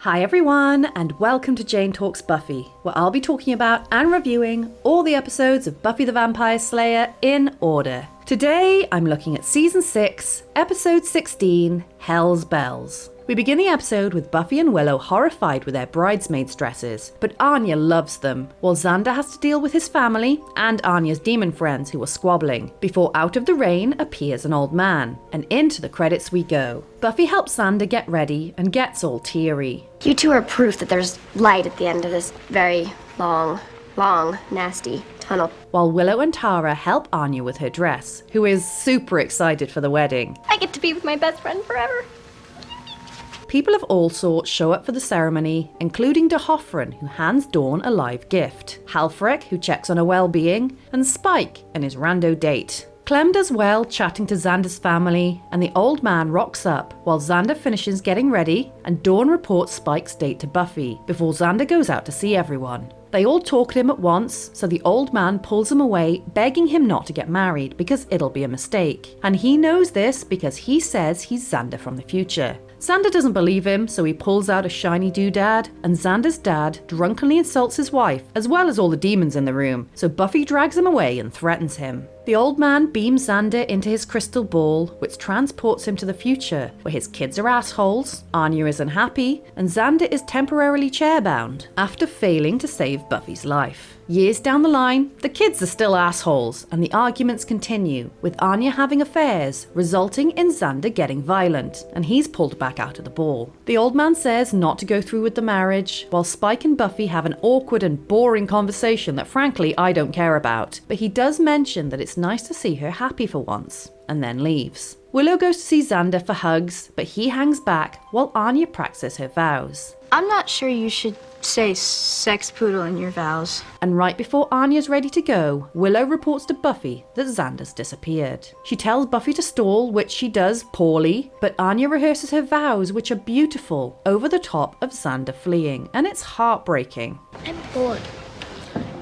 Hi everyone, and welcome to Jane Talks Buffy, where I'll be talking about and reviewing all the episodes of Buffy the Vampire Slayer in order. Today, I'm looking at Season 6, Episode 16, Hell's Bells. We begin the episode with Buffy and Willow horrified with their bridesmaids' dresses, but Anya loves them, while Xander has to deal with his family and Anya's demon friends who are squabbling, before out of the rain appears an old man, and into the credits we go. Buffy helps Xander get ready and gets all teary. You two are proof that there's light at the end of this very long, nasty tunnel. While Willow and Tara help Anya with her dress, who is super excited for the wedding. I get to be with my best friend forever. People of all sorts show up for the ceremony, including D'Hoffryn, who hands Dawn a live gift, Halfrek, who checks on her well-being, and Spike and his rando date. Clem does well chatting to Xander's family, and the old man rocks up while Xander finishes getting ready, and Dawn reports Spike's date to Buffy before Xander goes out to see everyone. They all talk at him at once, so the old man pulls him away, begging him not to get married because it'll be a mistake. And he knows this because he says he's Xander from the future. Xander doesn't believe him, so he pulls out a shiny doodad, and Xander's dad drunkenly insults his wife, as well as all the demons in the room, so Buffy drags him away and threatens him. The old man beams Xander into his crystal ball, which transports him to the future, where his kids are assholes, Anya is unhappy, and Xander is temporarily chairbound, after failing to save Buffy's life. Years down the line, the kids are still assholes, and the arguments continue, with Anya having affairs, resulting in Xander getting violent, and he's pulled back out of the ball. The old man says not to go through with the marriage, while Spike and Buffy have an awkward and boring conversation that frankly I don't care about, but he does mention that it's nice to see her happy for once, and then leaves. Willow goes to see Xander for hugs, but he hangs back while Anya practices her vows. I'm not sure you should say sex poodle in your vows. And right before Anya's ready to go, Willow reports to Buffy that Xander's disappeared. She tells Buffy to stall, which she does poorly, but Anya rehearses her vows, which are beautiful, over the top of Xander fleeing, and it's heartbreaking. I'm bored.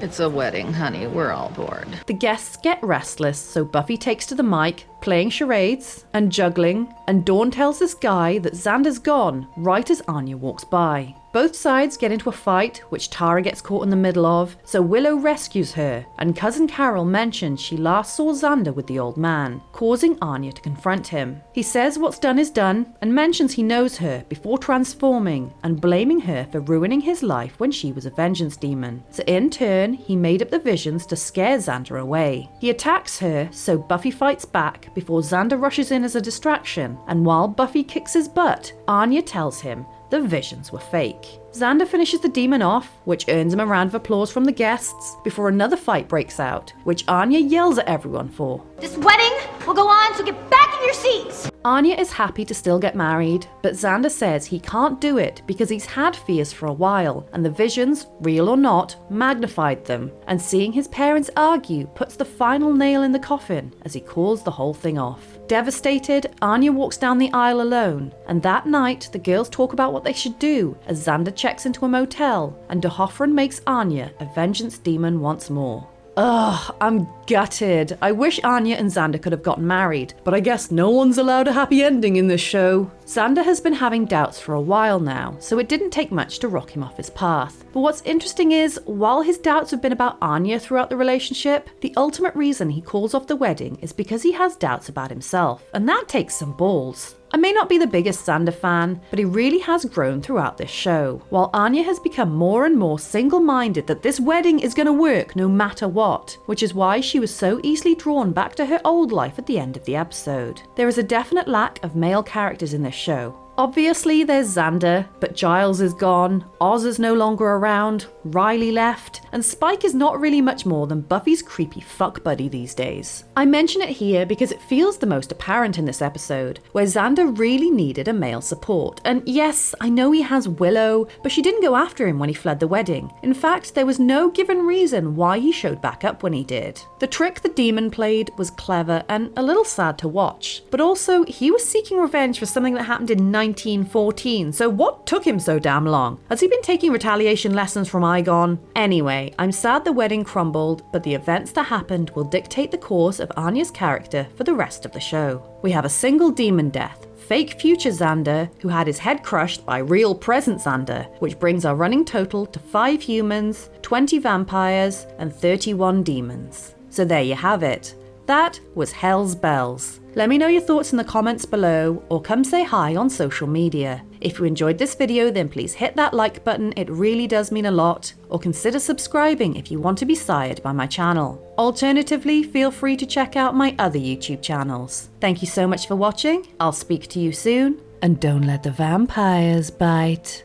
It's a wedding, honey. We're all bored. The guests get restless, so Buffy takes to the mic, playing charades and juggling, and Dawn tells this guy that Xander's gone right as Anya walks by. Both sides get into a fight, which Tara gets caught in the middle of, so Willow rescues her, and Cousin Carol mentions she last saw Xander with the old man, causing Anya to confront him. He says what's done is done, and mentions he knows her before transforming, and blaming her for ruining his life when she was a vengeance demon. So in turn, he made up the visions to scare Xander away. He attacks her, so Buffy fights back before Xander rushes in as a distraction, and while Buffy kicks his butt, Anya tells him the visions were fake. Xander finishes the demon off, which earns him a round of applause from the guests, before another fight breaks out, which Anya yells at everyone for. This wedding will go on, so get back in your seats! Anya is happy to still get married, but Xander says he can't do it because he's had fears for a while, and the visions, real or not, magnified them, and seeing his parents argue puts the final nail in the coffin as he calls the whole thing off. Devastated, Anya walks down the aisle alone, and that night the girls talk about what they should do as Xander checks into a motel, and D'Hoffryn makes Anya a vengeance demon once more. Ugh, I'm gutted. I wish Anya and Xander could have gotten married, but I guess no one's allowed a happy ending in this show. Xander has been having doubts for a while now, so it didn't take much to rock him off his path. But what's interesting is, while his doubts have been about Anya throughout the relationship, the ultimate reason he calls off the wedding is because he has doubts about himself, and that takes some balls. I may not be the biggest Xander fan, but he really has grown throughout this show, while Anya has become more and more single-minded that this wedding is going to work no matter what, which is why she was so easily drawn back to her old life at the end of the episode. There is a definite lack of male characters in this show. Obviously there's Xander, but Giles is gone, Oz is no longer around, Riley left, and Spike is not really much more than Buffy's creepy fuck buddy these days. I mention it here because it feels the most apparent in this episode, where Xander really needed a male support. And yes, I know he has Willow, but she didn't go after him when he fled the wedding. In fact, there was no given reason why he showed back up when he did. The trick the demon played was clever and a little sad to watch, but also he was seeking revenge for something that happened in 1914, so what took him so damn long? Has he been taking retaliation lessons from Igon? Anyway, I'm sad the wedding crumbled, but the events that happened will dictate the course of Anya's character for the rest of the show. We have a single demon death, fake future Xander, who had his head crushed by real present Xander, which brings our running total to 5 humans, 20 vampires, and 31 demons. So there you have it. That was Hell's Bells. Let me know your thoughts in the comments below, or come say hi on social media. If you enjoyed this video, then please hit that like button, it really does mean a lot, or consider subscribing if you want to be sired by my channel. Alternatively, feel free to check out my other YouTube channels. Thank you so much for watching, I'll speak to you soon, and don't let the vampires bite.